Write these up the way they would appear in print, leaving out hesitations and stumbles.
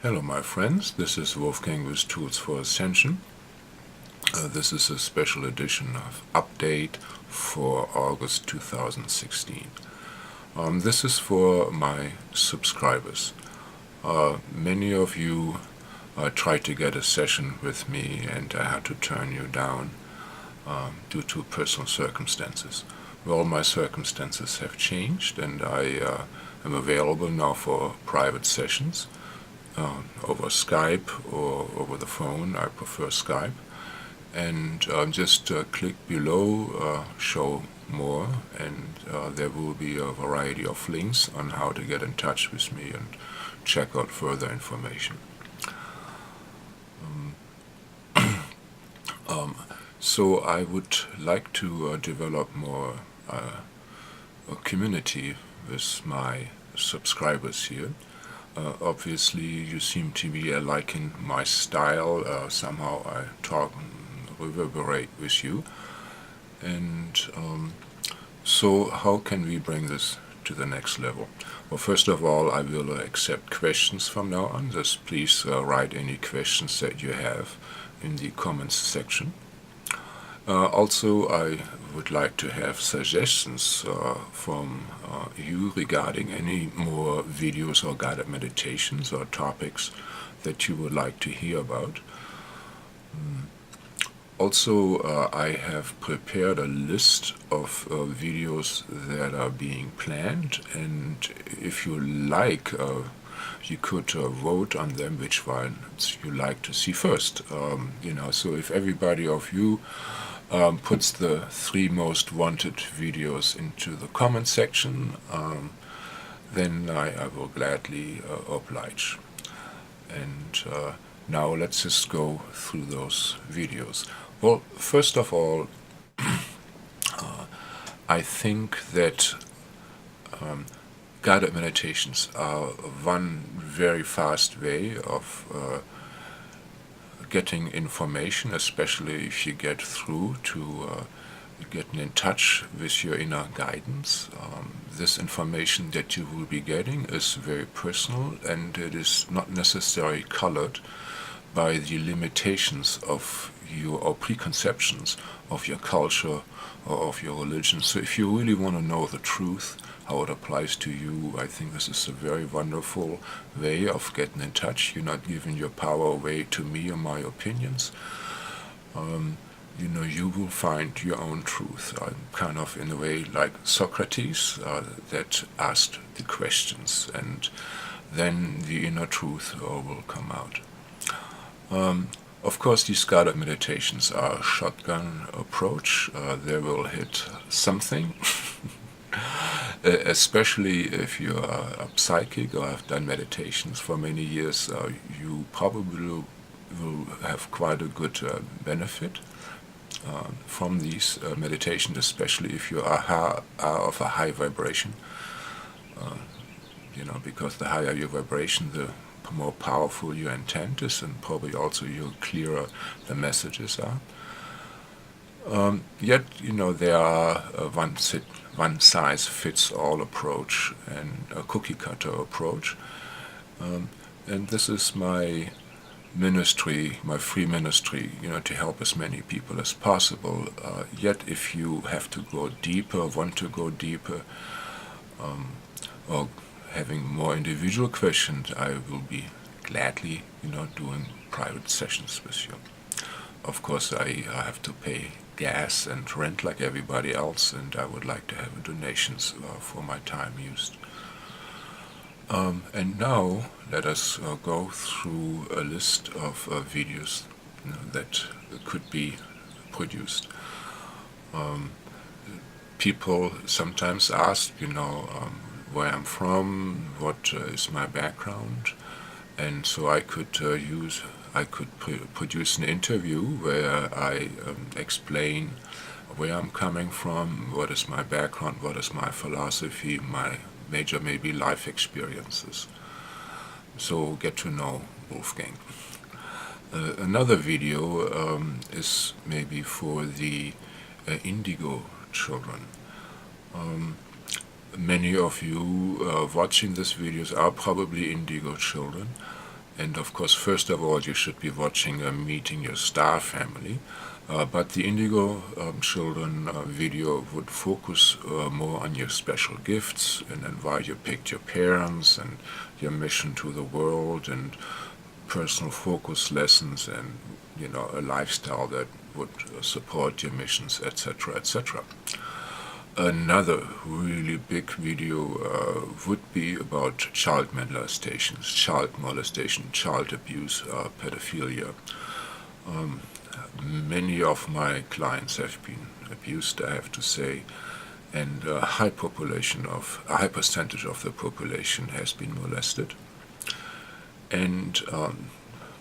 Hello my friends, this is Wolfgang with Tools for Ascension. This is a special edition of Update for August 2016. This is for my subscribers. Many of you tried to get a session with me and I had to turn you down due to personal circumstances. Well, my circumstances have changed and I am available now for private sessions. Over Skype or over the phone. I prefer Skype. And just click below, show more, and there will be a variety of links on how to get in touch with me and check out further information. So I would like to develop more a community with my subscribers here. Obviously, you seem to be liking my style. Somehow I talk and reverberate with you. And so how can we bring this to the next level? Well, first of all, I will accept questions from now on. Just please write any questions that you have in the comments section. Also, I would like to have suggestions from you regarding any more videos or guided meditations or topics that you would like to hear about. Also, I have prepared a list of videos that are being planned, and if you like, you could vote on them which ones you like to see first. So if everybody of you puts the 3 most wanted videos into the comment section, then I will gladly oblige. And now let's just go through those videos. Well, first of all, I think that guided meditations are one very fast way of getting information, especially if you get through to getting in touch with your inner guidance. This information that you will be getting is very personal, and it is not necessarily colored by the limitations of your or preconceptions of your culture or of your religion. So if you really want to know the truth, how it applies to you, I think this is a very wonderful way of getting in touch. You're not giving your power away to me or my opinions. You will find your own truth. I'm kind of in a way like Socrates that asked the questions, and then the inner truth will come out. Of course, these guided meditations are a shotgun approach. They will hit something. Especially if you are a psychic or have done meditations for many years, you probably will have quite a good benefit from these meditations, especially if you are of a high vibration. Because the higher your vibration, the more powerful your intent is, and probably also the clearer the messages are. Yet, there are one-size-fits-all approach and a cookie-cutter approach. And this is my ministry, my free ministry, to help as many people as possible. Yet, if you have to go deeper, want to go deeper, or having more individual questions, I will be gladly, doing private sessions with you. Of course, I have to pay gas and rent like everybody else, and I would like to have donations for my time used. And now let us go through a list of videos that could be produced. People sometimes ask, where I'm from, what is my background, and so I could produce an interview where I explain where I'm coming from, what is my background, what is my philosophy, my major maybe life experiences. So get to know Wolfgang. Another video is maybe for the indigo children. Many of you watching these videos are probably indigo children, And of course, first of all, you should be watching Meeting Your Star Family. But the Indigo Children video would focus more on your special gifts and why you picked your parents and your mission to the world and personal focus lessons and, a lifestyle that would support your missions, etc., etc. Another really big video would be about child molestation, child abuse, pedophilia. Many of my clients have been abused, I have to say, and a high percentage of the population has been molested. And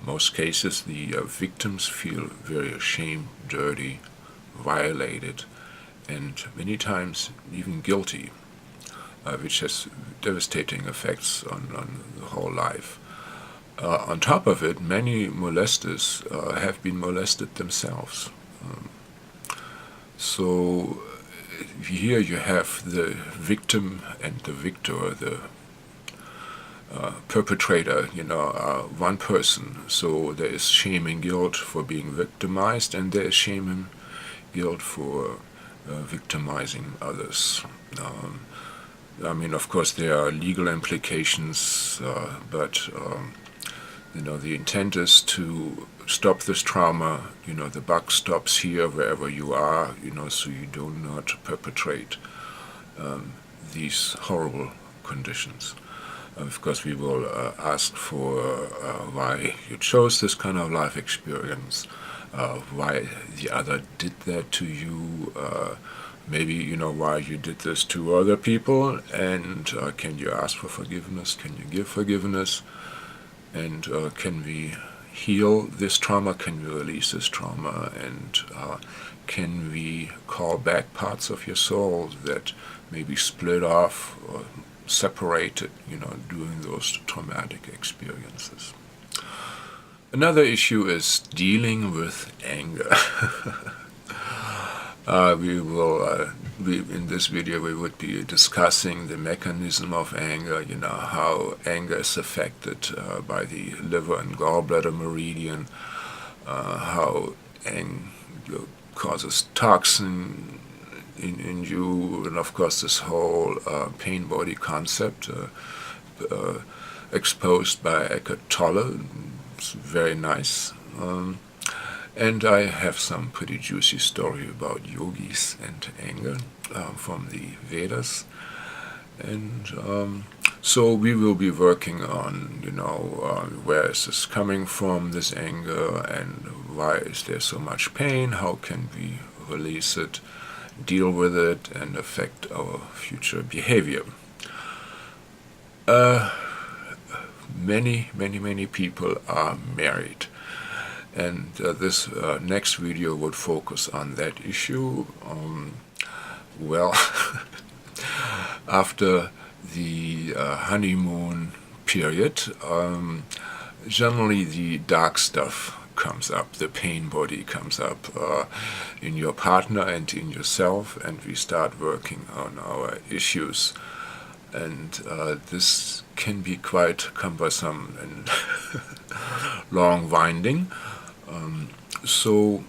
most cases, the victims feel very ashamed, dirty, violated, and many times even guilty, which has devastating effects on the whole life. On top of it, many molesters have been molested themselves. So here you have the victim and the victor, the perpetrator, one person. So there is shame and guilt for being victimized, and there is shame and guilt for victimizing others. Of course, there are legal implications, but the intent is to stop this trauma. The buck stops here, wherever you are, so you do not perpetrate these horrible conditions. Of course, we will ask for why you chose this kind of life experience, why the other did that to you, maybe, why you did this to other people, and can you ask for forgiveness, can you give forgiveness, and can we heal this trauma, can we release this trauma, and can we call back parts of your soul that may be split off or separated, during those traumatic experiences. Another issue is dealing with anger. In this video we would be discussing the mechanism of anger, how anger is affected by the liver and gallbladder meridian, how anger causes toxin in you, and of course this whole pain body concept exposed by Eckhart Tolle. It's very nice. And I have some pretty juicy story about yogis and anger from the Vedas. And so we will be working on, where is this coming from, this anger, and why is there so much pain, how can we release it, deal with it, and affect our future behavior. Many people are married. And this next video would focus on that issue. After the honeymoon period, generally the dark stuff comes up, the pain body comes up in your partner and in yourself, and we start working on our issues. And this can be quite cumbersome and long winding. So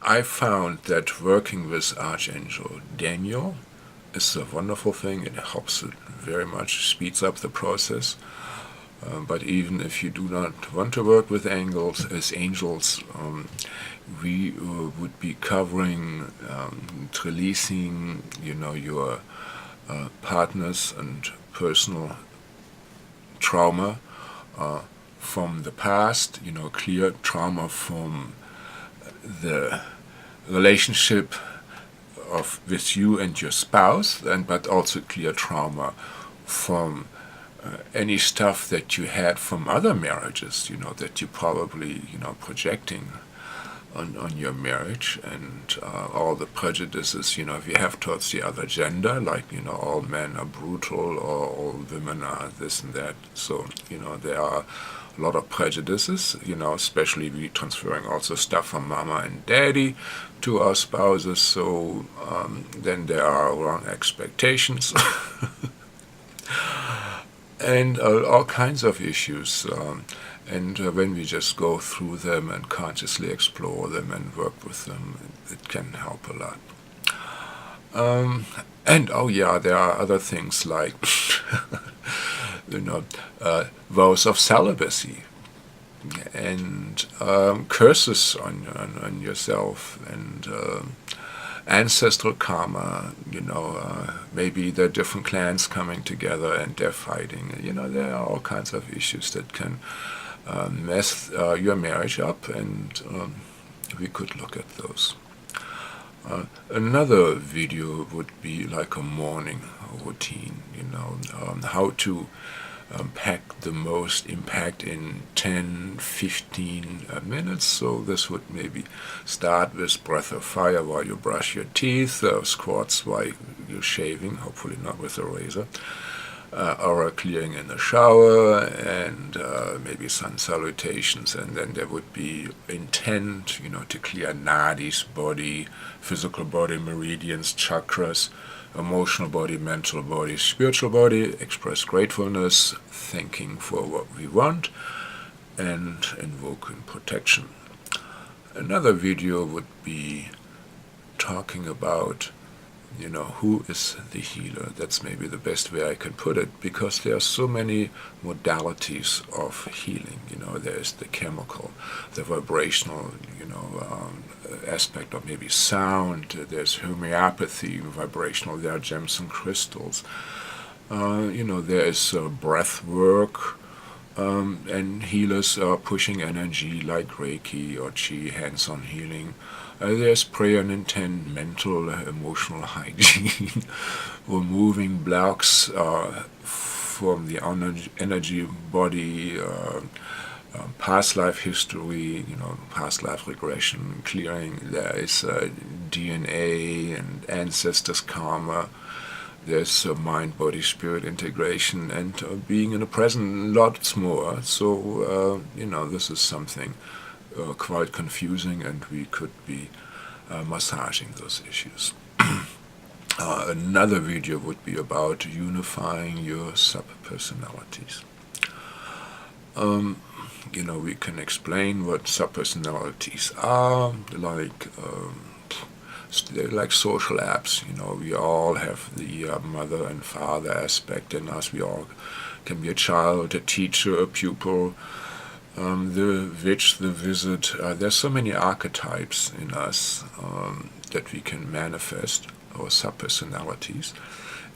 I found that working with Archangel Daniel is a wonderful thing. It helps it very much, speeds up the process. But even if you do not want to work with angels, we would be covering, releasing, your partners and personal trauma from the past, clear trauma from the relationship with you and your spouse, but also clear trauma from any stuff that you had from other marriages, that you probably, projecting on your marriage, and all the prejudices, if you have towards the other gender, like, all men are brutal or all women are this and that. So, there are a lot of prejudices, especially we transferring also stuff from mama and daddy to our spouses. So then there are wrong expectations. and all kinds of issues. And when we just go through them and consciously explore them and work with them, it can help a lot. And oh yeah, there are other things like, vows of celibacy and curses on yourself, and ancestral karma. Maybe there are different clans coming together and they're fighting. There are all kinds of issues that can mess your marriage up, and we could look at those. Another video would be like a morning routine, how to pack the most impact in 10, 15 minutes. So this would maybe start with breath of fire while you brush your teeth, squats while you're shaving, hopefully not with a razor, aura clearing in the shower, and maybe sun salutations. And then there would be intent, to clear nadis, body, physical body, meridians, chakras, emotional body, mental body, spiritual body, express gratefulness, thanking for what we want, and invoking protection. Another video would be talking about, who is the healer. That's maybe the best way I can put it, because there are so many modalities of healing. There's the chemical, the vibrational, aspect of maybe sound. There's homeopathy, vibrational. There are gems and crystals. There is breath work, and healers are pushing energy like Reiki or Chi, hands-on healing. There's prayer and intent, mental, emotional hygiene, removing blocks from the energy body, past life history, past life regression, clearing. There is DNA and ancestors karma. There's mind, body, spirit integration, and being in the present, lots more. So, this is something quite confusing, and we could be massaging those issues. Another video would be about unifying your sub-personalities. We can explain what sub-personalities are, they're like social apps. We all have the mother and father aspect in us. We all can be a child, a teacher, a pupil, the witch, the wizard. There's so many archetypes in us that we can manifest, our sub-personalities,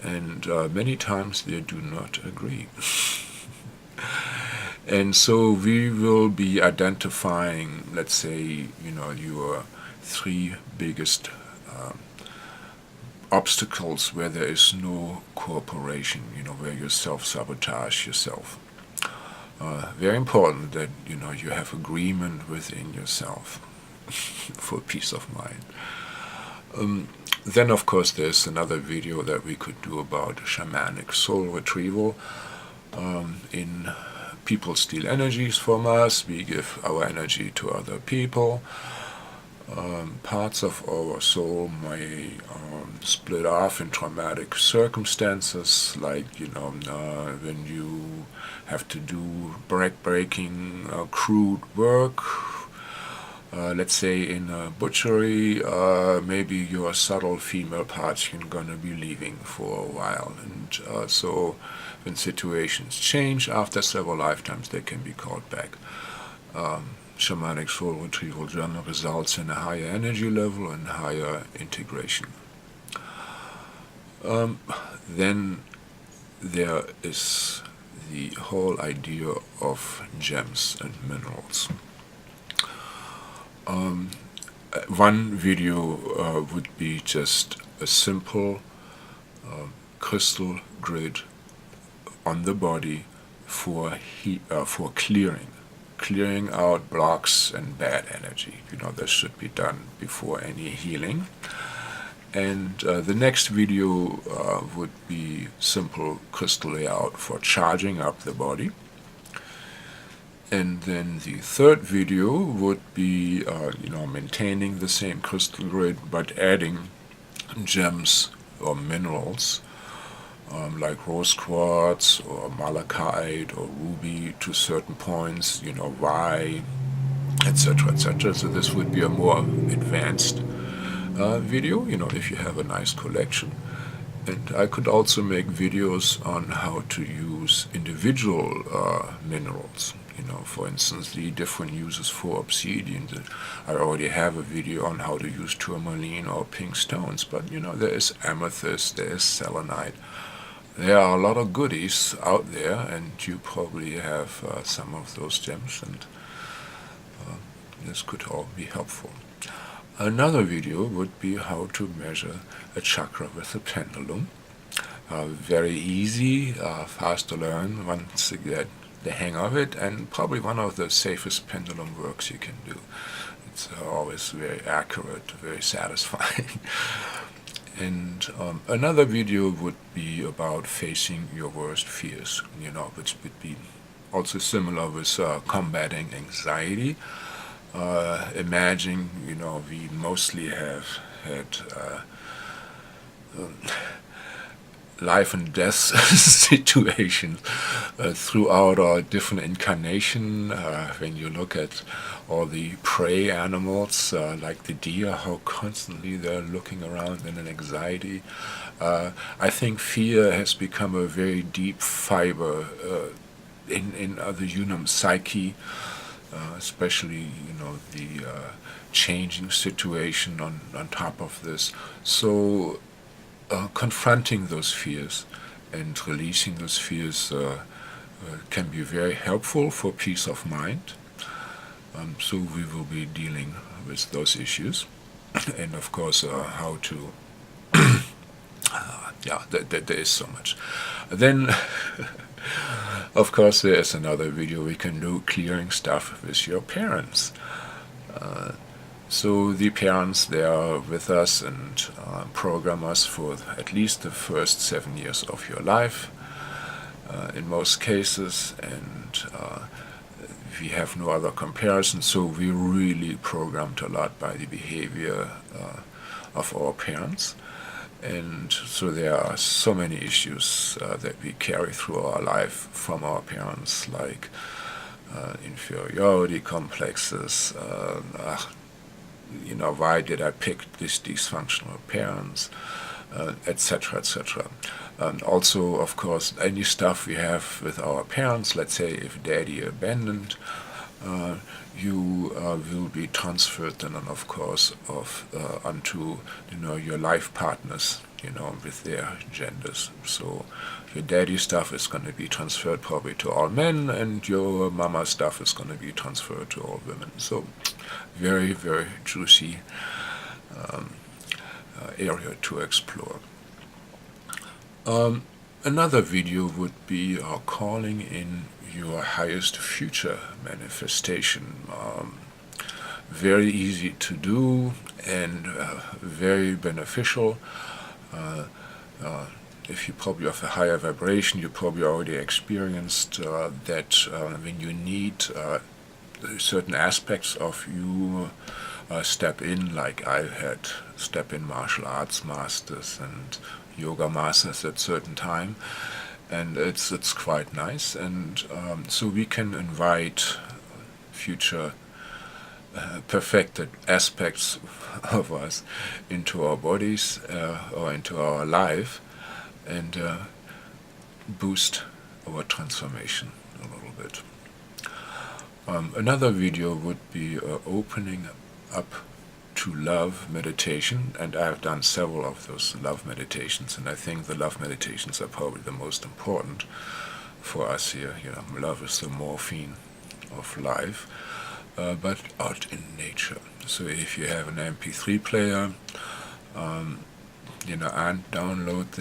and many times they do not agree. And so we will be identifying, let's say, your three biggest obstacles where there is no cooperation, where you self-sabotage yourself. Very important that, you have agreement within yourself for peace of mind. Then, of course, there's another video that we could do about shamanic soul retrieval. In people steal energies from us, we give our energy to other people. Parts of our soul may split off in traumatic circumstances, like when you have to do breaking crude work. Let's say in a butchery, maybe your subtle female parts are gonna be leaving for a while, and so when situations change after several lifetimes, they can be called back. Shamanic soul retrieval journal results in a higher energy level and higher integration. Then there is the whole idea of gems and minerals. One video would be just a simple crystal grid on the body for clearing out blocks and bad energy. This should be done before any healing. And the next video would be simple crystal layout for charging up the body. And then the third video would be, maintaining the same crystal grid, but adding gems or minerals like rose quartz or malachite or ruby to certain points, why, etc., etc. So this would be a more advanced video, if you have a nice collection. And I could also make videos on how to use individual minerals. For instance, the different uses for obsidian. I already have a video on how to use tourmaline or pink stones, but there is amethyst, there is selenite. There are a lot of goodies out there, and you probably have some of those gems, and this could all be helpful. Another video would be how to measure a chakra with a pendulum. Very easy, fast to learn once you get the hang of it, and probably one of the safest pendulum works you can do. It's always very accurate, very satisfying. And another video would be about facing your worst fears, which would be also similar with combating anxiety. Imagine, we mostly have had life and death situations throughout our different incarnation. When you look at all the prey animals, like the deer, how constantly they're looking around in an anxiety. I think fear has become a very deep fiber in the human psyche, especially the changing situation on top of this. So confronting those fears and releasing those fears can be very helpful for peace of mind. So we will be dealing with those issues, and of course how to there is so much. Then of course there is another video we can do, clearing stuff with your parents. So the parents, they are with us and program us for at least the first 7 years of your life, in most cases, and we have no other comparison, so we really programmed a lot by the behavior of our parents. And so there are so many issues that we carry through our life from our parents, like inferiority complexes, why did I pick these dysfunctional parents, etc., etc. And also, of course, any stuff we have with our parents, let's say if daddy abandoned, you will be transferred then, of course, onto your life partners, with their genders. So your daddy stuff is going to be transferred probably to all men, and your mama stuff is going to be transferred to all women. So very, very juicy area to explore. Another video would be calling in your highest future manifestation. Very easy to do and very beneficial. If you probably have a higher vibration, you probably already experienced that when you need certain aspects of you step in, like I had step in martial arts masters and yoga masters at certain time, and it's quite nice. And so we can invite future perfected aspects of us into our bodies or into our life, and boost our transformation a little bit. Another video would be opening up to love meditation, and I have done several of those love meditations, and I think the love meditations are probably the most important for us here. Love is the morphine of life, but out in nature. So if you have an MP3 player, and download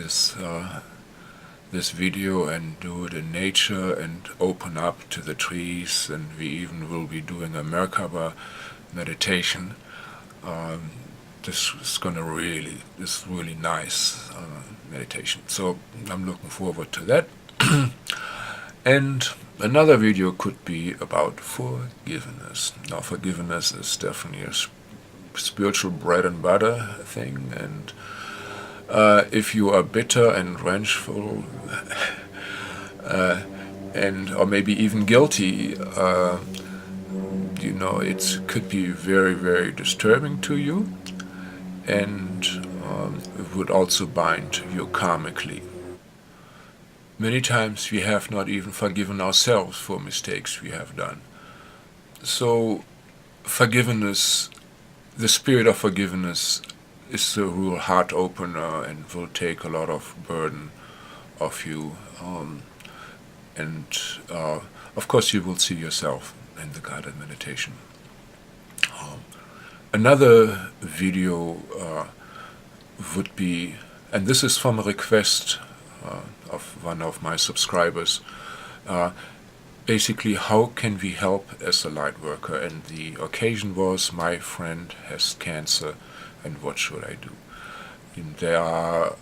this video and do it in nature and open up to the trees, and we even will be doing a Merkaba meditation. This is really nice meditation. So I'm looking forward to that. And another video could be about forgiveness. Now, forgiveness is definitely a spiritual bread and butter thing, and If you are bitter and vengeful, and or maybe even guilty, it could be very, very disturbing to you, and it would also bind you karmically. Many times we have not even forgiven ourselves for mistakes we have done. So forgiveness, the spirit of forgiveness, is a real heart opener and will take a lot of burden off you. And of course you will see yourself in the guided meditation. Another video would be, and this is from a request of one of my subscribers, basically, how can we help as a light worker? And the occasion was, my friend has cancer, and what should I do? And there are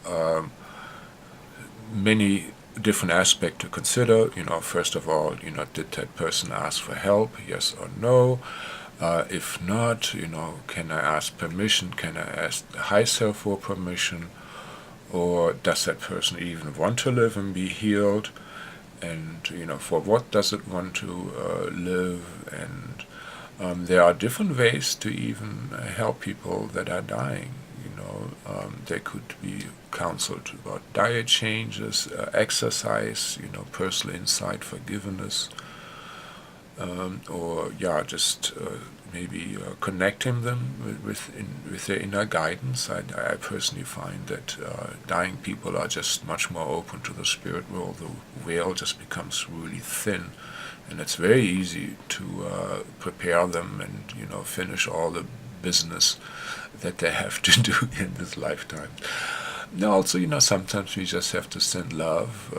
many different aspects to consider. First of all, did that person ask for help? Yes or no? If not, can I ask permission? Can I ask the high self for permission? Or does that person even want to live and be healed? And for what does it want to live? And there are different ways to even help people that are dying. They could be counseled about diet changes, exercise, personal insight, forgiveness, or just maybe connecting them with their inner guidance. I personally find that dying people are just much more open to the spirit world. The veil just becomes really thin, and it's very easy to prepare them and finish all the business that they have to do in this lifetime. Now also, sometimes we just have to send love,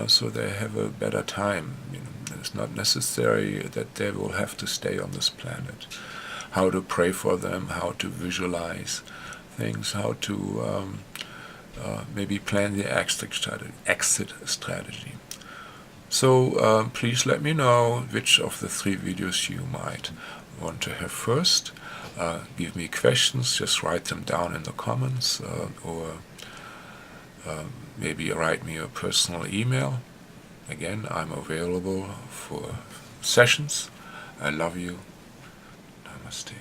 so they have a better time. It's not necessary that they will have to stay on this planet. How to pray for them, how to visualize things, how to maybe plan the exit strategy. So please let me know which of the 3 videos you might want to have first. Give me questions, just write them down in the comments, or maybe write me a personal email. Again, I'm available for sessions. I love you. Namaste.